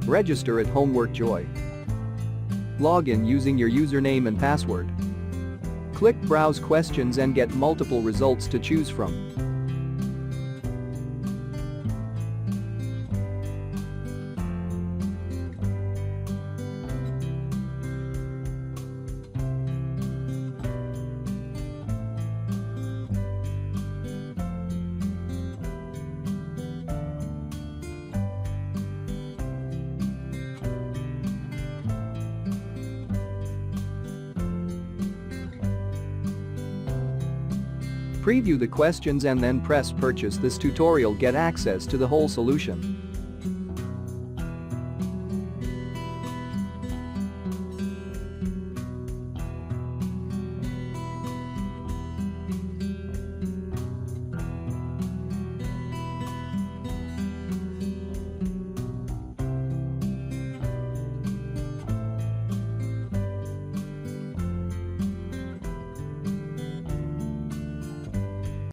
Register at Homework Joy. Log in using your username and password. Click Browse Questions and get multiple results to choose from. Preview the questions and then press Purchase. This tutorial get access to the whole solution.